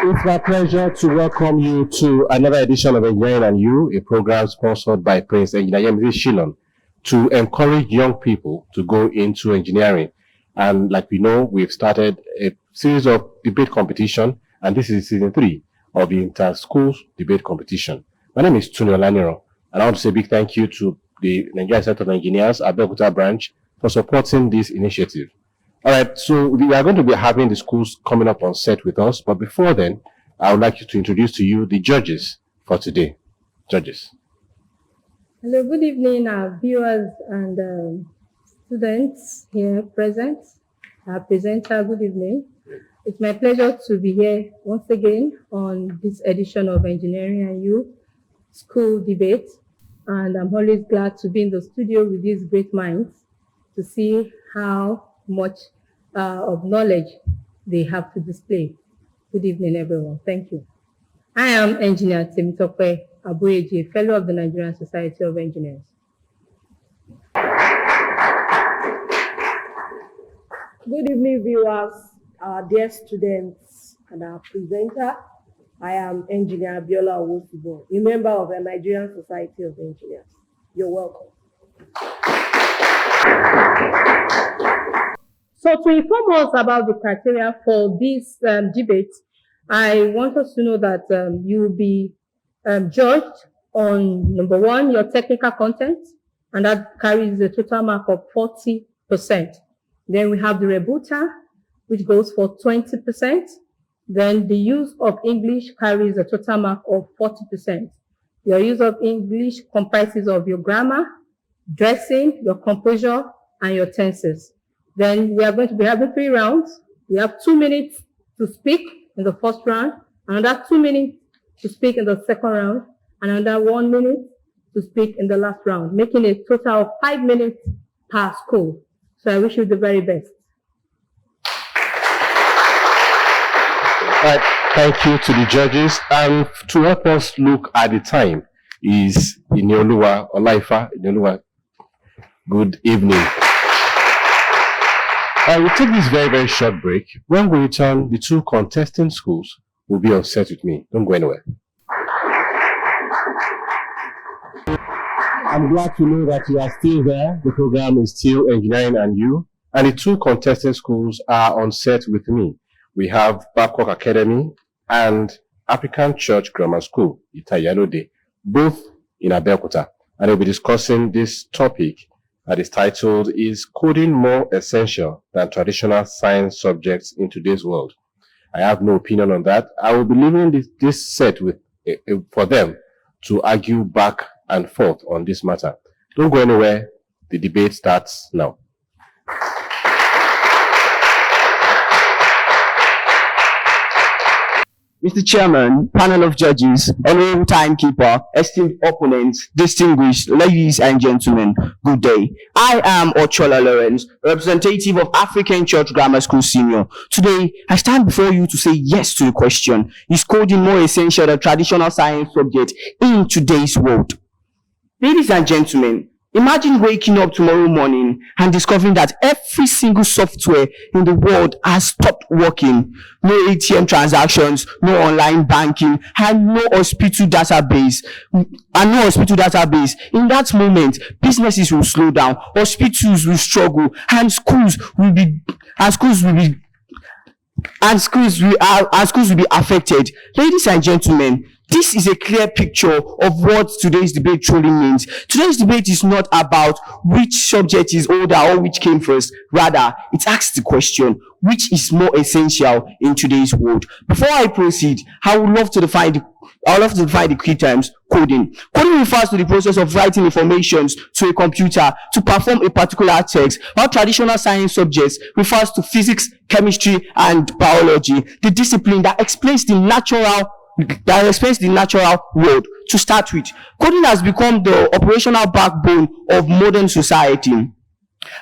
It's my pleasure to welcome you to another edition of Engineering and You, a program sponsored by Prince Engineer Yemisi Shillon to encourage young people to go into engineering. And like we know, we've started a series of debate competition, and this is season 3 of the inter-school debate competition. My name is Tony Olaniro, and I want to say a big thank you to the Nigerian Center of Engineers at Babcock branch for supporting this initiative. All right, so we are going to be having the schools coming up on set with us, but before then, I would like to introduce to you the judges for today. Judges. Hello, good evening, our viewers and students here present. Our presenter, good evening. It's my pleasure to be here once again on this edition of Engineering and You School Debate. And I'm always glad to be in the studio with these great minds to see how much of knowledge they have to display. Good evening, everyone. Thank you. I am Engineer Temitope Abueji, Fellow of the Nigerian Society of Engineers. Good evening, viewers, our dear students, and our presenter. I am Engineer Biola Owosibo, a member of the Nigerian Society of Engineers. You're welcome. So to inform us about the criteria for this debate, I want us to know that you will be judged on, number 1, your technical content, and that carries a total mark of 40%. Then we have the rebuttal, which goes for 20%. Then the use of English carries a total mark of 40%. Your use of English comprises of your grammar, dressing, your composure, and your tenses. Then we are going to be having 3 rounds. We have 2 minutes to speak in the first round, another 2 minutes to speak in the second round, and another 1 minute to speak in the last round, making a total of 5 minutes per school. So I wish you the very best. All right, thank you to the judges. And to help us look at the time is Ineoluwa Olaifa. Ineoluwa, good evening. We'll take this very, very short break. When we return, the 2 contesting schools will be on set with me. Don't go anywhere. I'm glad to know that you are still there. The program is still Engineering and You. And the 2 contesting schools are on set with me. We have Babcock Academy and African Church Grammar School, Itayalode, both in Abeokuta. And we'll be discussing this topic that is titled, Is Coding More Essential Than Traditional Science Subjects in Today's World? I have no opinion on that. I will be leaving this set with for them to argue back and forth on this matter. Don't go anywhere. The debate starts now. Mr. Chairman, panel of judges, honorable timekeeper, esteemed opponents, distinguished ladies and gentlemen, good day. I am Ochola Lawrence, representative of African Church Grammar School Senior. Today, I stand before you to say yes to the question, is coding more essential than traditional science subject in today's world? Ladies and gentlemen, imagine waking up tomorrow morning and discovering that every single software in the world has stopped working. No ATM transactions, no online banking, and no hospital database. In that moment, businesses will slow down, hospitals will struggle, and schools will be affected. Ladies and gentlemen, this is a clear picture of what today's debate truly means. Today's debate is not about which subject is older or which came first. Rather, it asks the question, which is more essential in today's world? Before I proceed, I would love to define the key terms. Coding. Coding refers to the process of writing information to a computer to perform a particular task, while traditional science subjects refers to physics, chemistry, and biology, the discipline that explains the natural world. To start with, coding has become the operational backbone of modern society.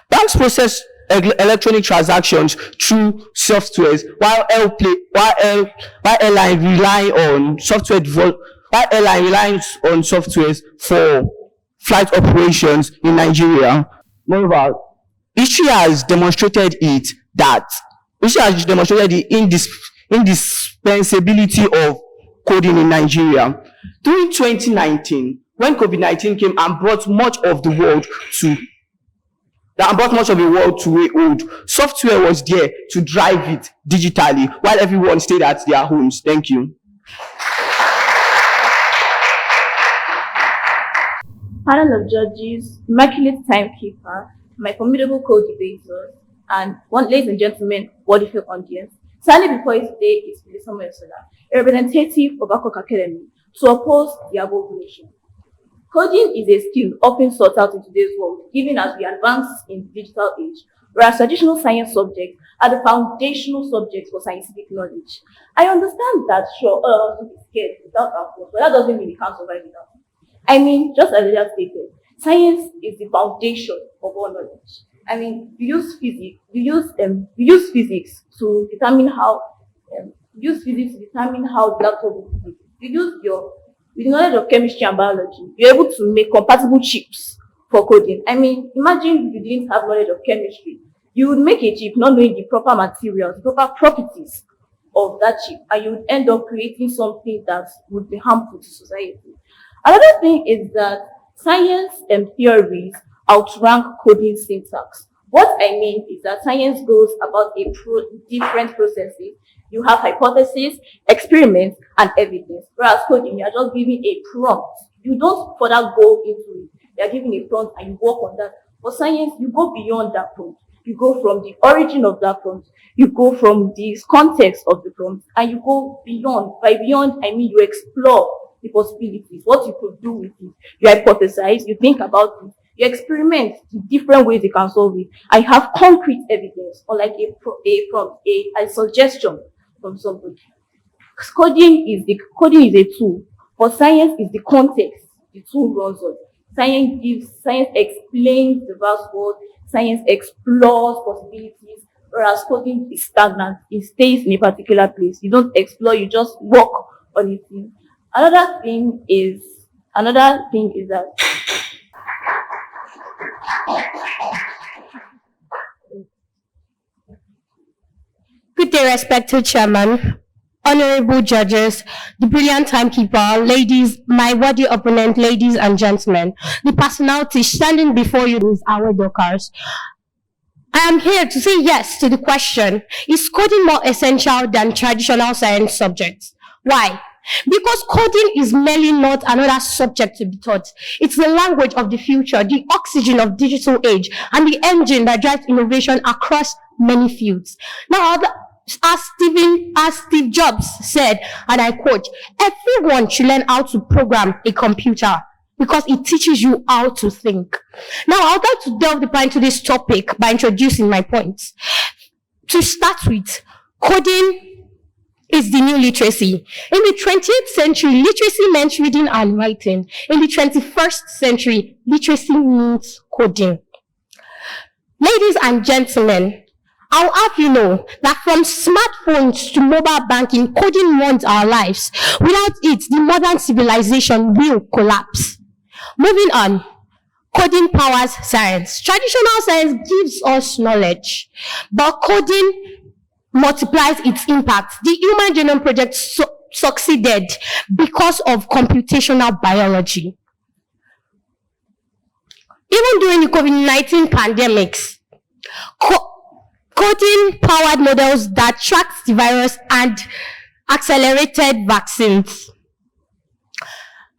Banks process electronic transactions through softwares, while airlines rely on softwares for flight operations in Nigeria. Moreover, history has demonstrated indispensability of coding in Nigeria. During 2019, when COVID-19 came and brought much of the world to a hold, software was there to drive it digitally while everyone stayed at their homes. Thank you. Panel of judges, immaculate timekeeper, my formidable co-debaters, and ladies and gentlemen, wonderful audience. Standing before you today is Samuel Sola, a representative of Babcock Academy, to oppose the above motion. Coding is a skill often sought out in today's world, given as we advance in the digital age, whereas traditional science subjects are the foundational subjects for scientific knowledge. I understand that sure, to be scared without our phone, but that doesn't mean we can't survive without it. I mean, just as I stated, science is the foundation of all knowledge. I mean, we use physics. We use physics to determine how. The laptop will be. With the knowledge of chemistry and biology, you're able to make compatible chips for coding. I mean, imagine if you didn't have knowledge of chemistry, you would make a chip not knowing the proper materials, the proper properties of that chip, and you would end up creating something that would be harmful to society. Another thing is that science and theories outrank coding syntax. What I mean is that science goes about different processes. You have hypothesis, experiments, and evidence. Whereas coding, you are just giving a prompt. You don't further go into it. You are giving a prompt and you work on that. For science, you go beyond that prompt. You go from the origin of that prompt. You go from the context of the prompt, and you go beyond. By beyond, I mean you explore the possibilities, what you could do with it. You hypothesize, you think about it, you experiment the different ways you can solve it. I have concrete evidence, or like a suggestion from somebody. Coding is a tool, but science is the context the tool runs on. Science explains the vast world, science explores possibilities, whereas coding is stagnant. It stays in a particular place. You don't explore, you just work on it. Another thing is that Good day, respected chairman, honorable judges, the brilliant timekeeper, ladies, my worthy opponent, ladies and gentlemen. The personality standing before you is our Dorcas. I am here to say yes to the question, is coding more essential than traditional science subjects? Why? Because coding is merely not another subject to be taught. It's the language of the future, the oxygen of digital age, and the engine that drives innovation across many fields. Now, as Steve Jobs said, and I quote, everyone should learn how to program a computer because it teaches you how to think. Now, I'd like to delve deeper into this topic by introducing my points. To start with, coding is the new literacy. In the 20th century, literacy meant reading and writing. In the 21st century, literacy means coding. Ladies and gentlemen, I'll have you know that from smartphones to mobile banking, coding runs our lives. Without it, the modern civilization will collapse. Moving on, coding powers science. Traditional science gives us knowledge, but coding multiplies its impact. The Human Genome Project succeeded because of computational biology. Even during the COVID-19 pandemics, coding powered models that tracked the virus and accelerated vaccines.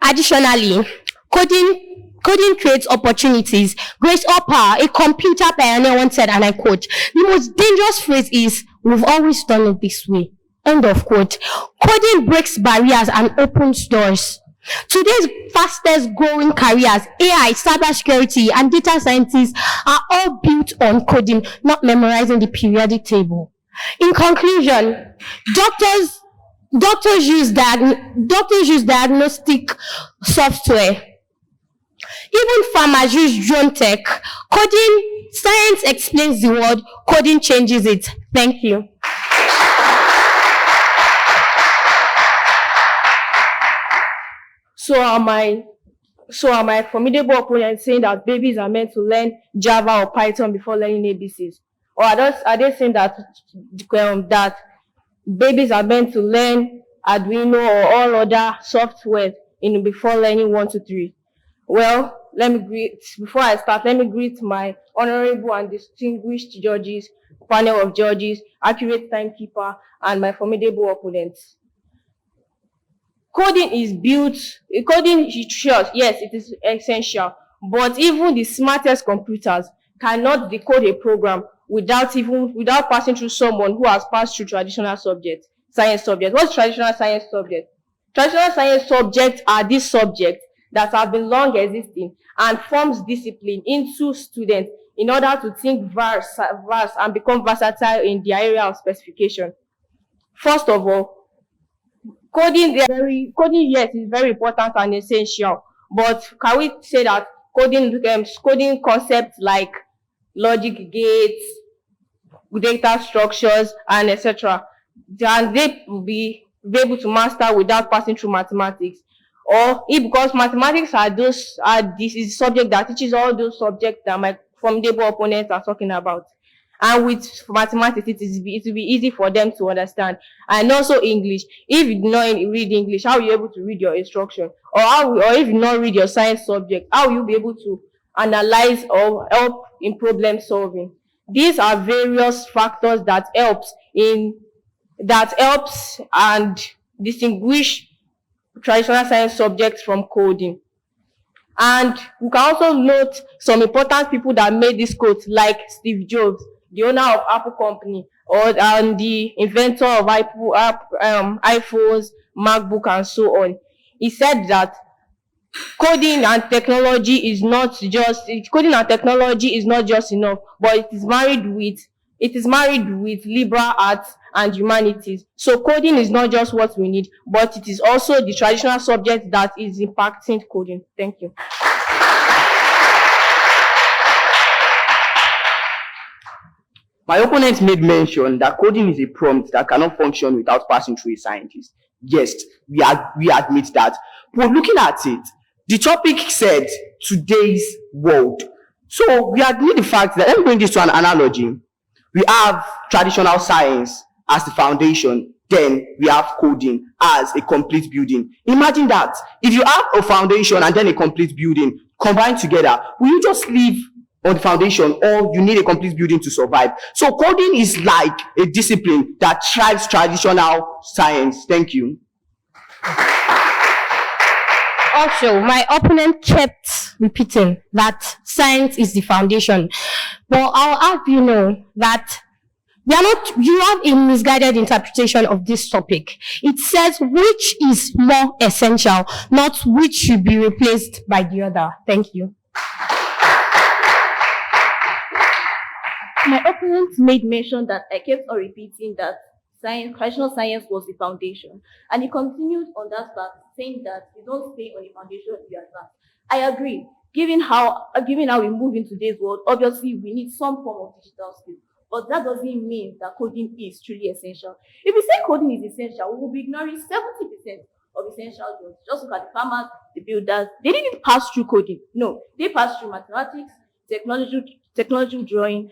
Additionally, coding creates opportunities. Grace Hopper, a computer pioneer, once said, and I quote, the most dangerous phrase is, we've always done it this way. End of quote. Coding breaks barriers and opens doors. Today's fastest growing careers, AI, cybersecurity, and data scientists are all built on coding, not memorizing the periodic table. In conclusion, doctors use diagnostic software. Even farmers use drone tech. Coding, science explains the world, coding changes it. Thank you. So are my formidable opponents saying that babies are meant to learn Java or Python before learning ABCs? Or are they saying that babies are meant to learn Arduino or all other software before learning 1 to 3. Well, before I start, let me greet my honorable and distinguished judges, panel of judges, accurate timekeeper, and my formidable opponents. Coding, yes, it is essential, but even the smartest computers cannot decode a program without passing through someone who has passed through traditional science subject. What's traditional science subject? Traditional science subjects are these subjects that have been long existing and forms discipline into students in order to think vast and become versatile in their area of specification. First of all, coding, yes, is very important and essential, but can we say that coding concepts like logic gates, data structures, and etc., can they be able to master without passing through mathematics? Or because mathematics this is subject that teaches all those subjects that my formidable opponents are talking about. And with mathematics, it will be easy for them to understand. And also English. If you do not read English, how are you able to read your instruction? Or if you do not read your science subject, how will you be able to analyze or help in problem solving? These are various factors that helps and distinguish traditional science subjects from coding. And we can also note some important people that made this code, like Steve Jobs, the owner of Apple Company, and the inventor of iPhones, MacBook, and so on. He said that coding and technology is not just enough, but it is married with liberal arts and humanities. So coding is not just what we need, but it is also the traditional subject that is impacting coding. Thank you. My opponent made mention that coding is a prompt that cannot function without passing through a scientist. Yes, we admit that. But looking at it, the topic said today's world. So we admit the fact that, let me bring this to an analogy. We have traditional science as the foundation, then we have coding as a complete building. Imagine that. If you have a foundation and then a complete building combined together, will you just live on the foundation, or you need a complete building to survive? So coding is like a discipline that thrives traditional science. Thank you. Also, my opponent kept repeating that science is the foundation. But I'll have you know that you have a misguided interpretation of this topic. It says which is more essential, not which should be replaced by the other. Thank you. My opponent made mention that I kept on repeating that traditional science was the foundation. And he continued on that path, saying that you don't stay on the foundation, you advance. I agree. Given how we move in today's world, obviously we need some form of digital skill. But that doesn't mean that coding is truly essential. If we say coding is essential, we will be ignoring 70% of essential jobs. Just look at the farmers, the builders. They didn't pass through coding. No, they passed through mathematics, technology drawing,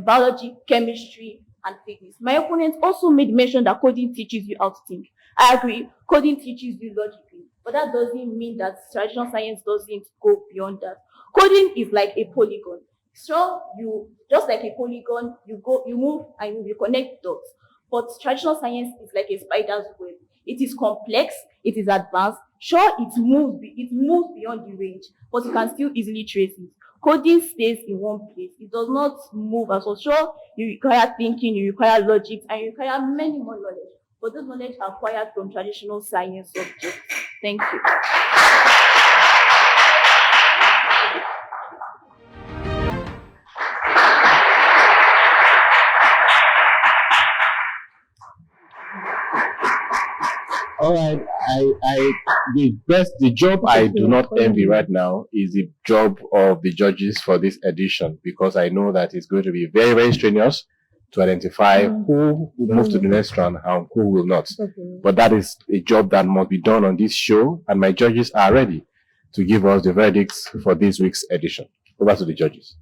biology, chemistry, and physics. My opponent also made mention that coding teaches you how to think. I agree, coding teaches you logically, but that doesn't mean that traditional science doesn't go beyond that. Coding is like a polygon. So just like a polygon, you move and you connect dots. But traditional science is like a spider's web. It is complex, it is advanced. Sure, it moves beyond the range, but you can still easily trace it. Coding stays in one place. It does not move as well. Sure, you require thinking, you require logic, and you require many more knowledge. But those knowledge are acquired from traditional science subjects. Thank you. All right, the job I do not envy right now is the job of the judges for this edition, because I know that it's going to be very, very strenuous to identify who will move to the next round and who will not. But that is a job that must be done on this show, and my judges are ready to give us the verdicts for this week's edition. Over to the judges.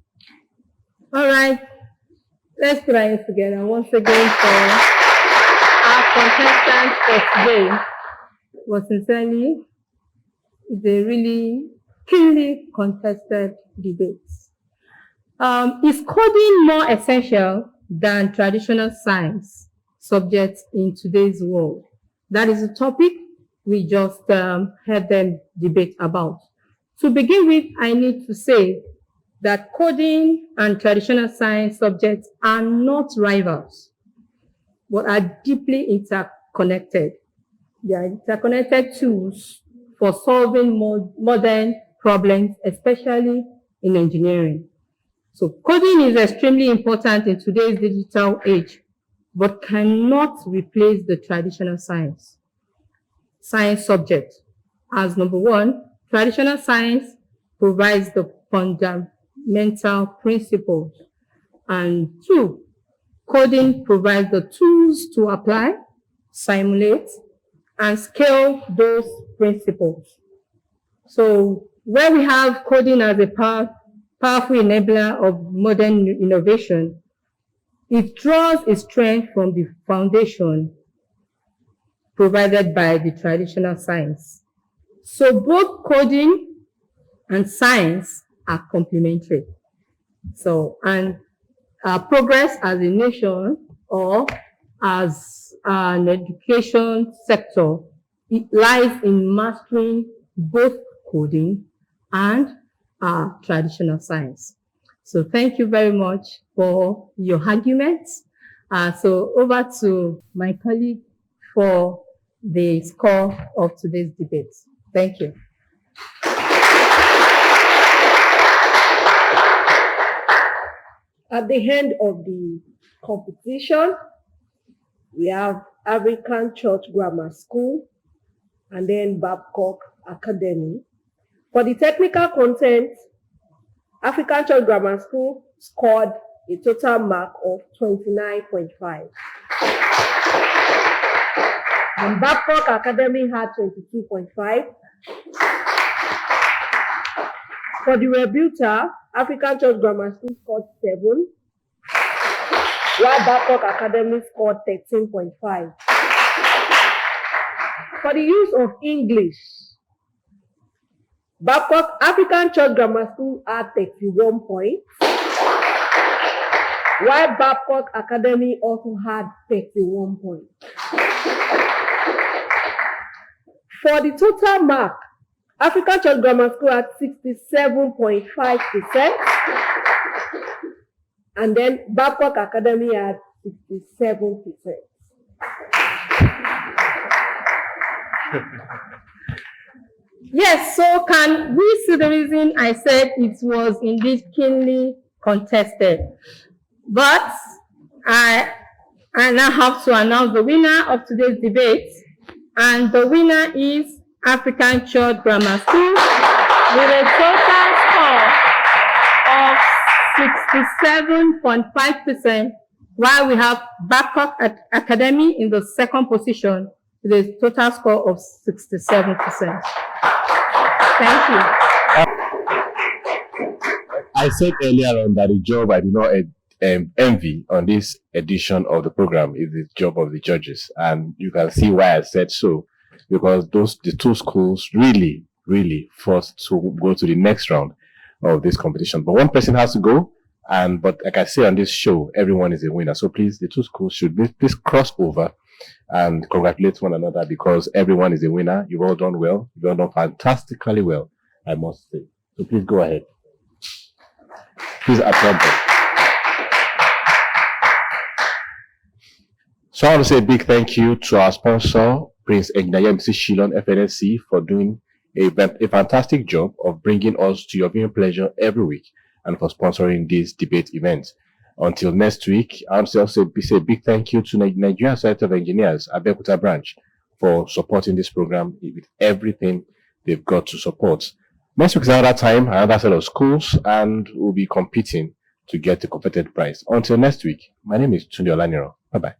All right, let's put our hands together once again for our contestants for today was sincerely, it's a really keenly contested debate. Is coding more essential than traditional science subjects in today's world? That is the topic we just had them debate about. To begin with, I need to say that coding and traditional science subjects are not rivals, but are deeply interconnected. They are interconnected tools for solving modern problems, especially in engineering. So coding is extremely important in today's digital age, but cannot replace the traditional science subject. As number one, traditional science provides the fundamental principles. And two, coding provides the tools to apply, simulate, and scale those principles. So where we have coding as a powerful enabler of modern innovation, it draws its strength from the foundation provided by the traditional science. So both coding and science are complementary. So, and our progress as a nation or as an education sector, it lies in mastering both coding and traditional science. So thank you very much for your arguments. So over to my colleague for the score of today's debate. Thank you. At the end of the competition, we have African Church Grammar School and then Babcock Academy. For the technical content, African Church Grammar School scored a total mark of 29.5. And Babcock Academy had 22.5. For the rebuter, African Church Grammar School scored 7, while Babcock Academy scored 13.5. For the use of English, Babcock African Church Grammar School had 31 points, while Babcock Academy also had 31 points. For the total mark, African Church Grammar School had 67.5%, and then Babcock Academy had 67%. Yes, so can we see the reason I said it was indeed keenly contested? But I now have to announce the winner of today's debate, and the winner is African Church Grammar School with a total score of 67.5%, while we have Babcock Academy in the second position with a total score of 67%. Thank you. I said earlier on that the job I do not envy on this edition of the program is the job of the judges, and you can see why I said so, because the two schools really forced to go to the next round of this competition. But one person has to go, but like I say on this show, everyone is a winner. So please, the two schools should please cross over and congratulate one another, because everyone is a winner. You've all done well. You've all done fantastically well, I must say. So please go ahead. Please applaud them. So I want to say a big thank you to our sponsor, Prince Engineer Mrs. Shillon FNSC, for doing a fantastic job of bringing us to your viewing pleasure every week, and for sponsoring this debate event. Until next week, I want to also say a big thank you to Nigerian Society of Engineers, Babcock branch, for supporting this program with everything they've got to support. Next week is another time, another set of schools, and we'll be competing to get the coveted prize. Until next week, my name is Tunde Olaniro. Bye-bye.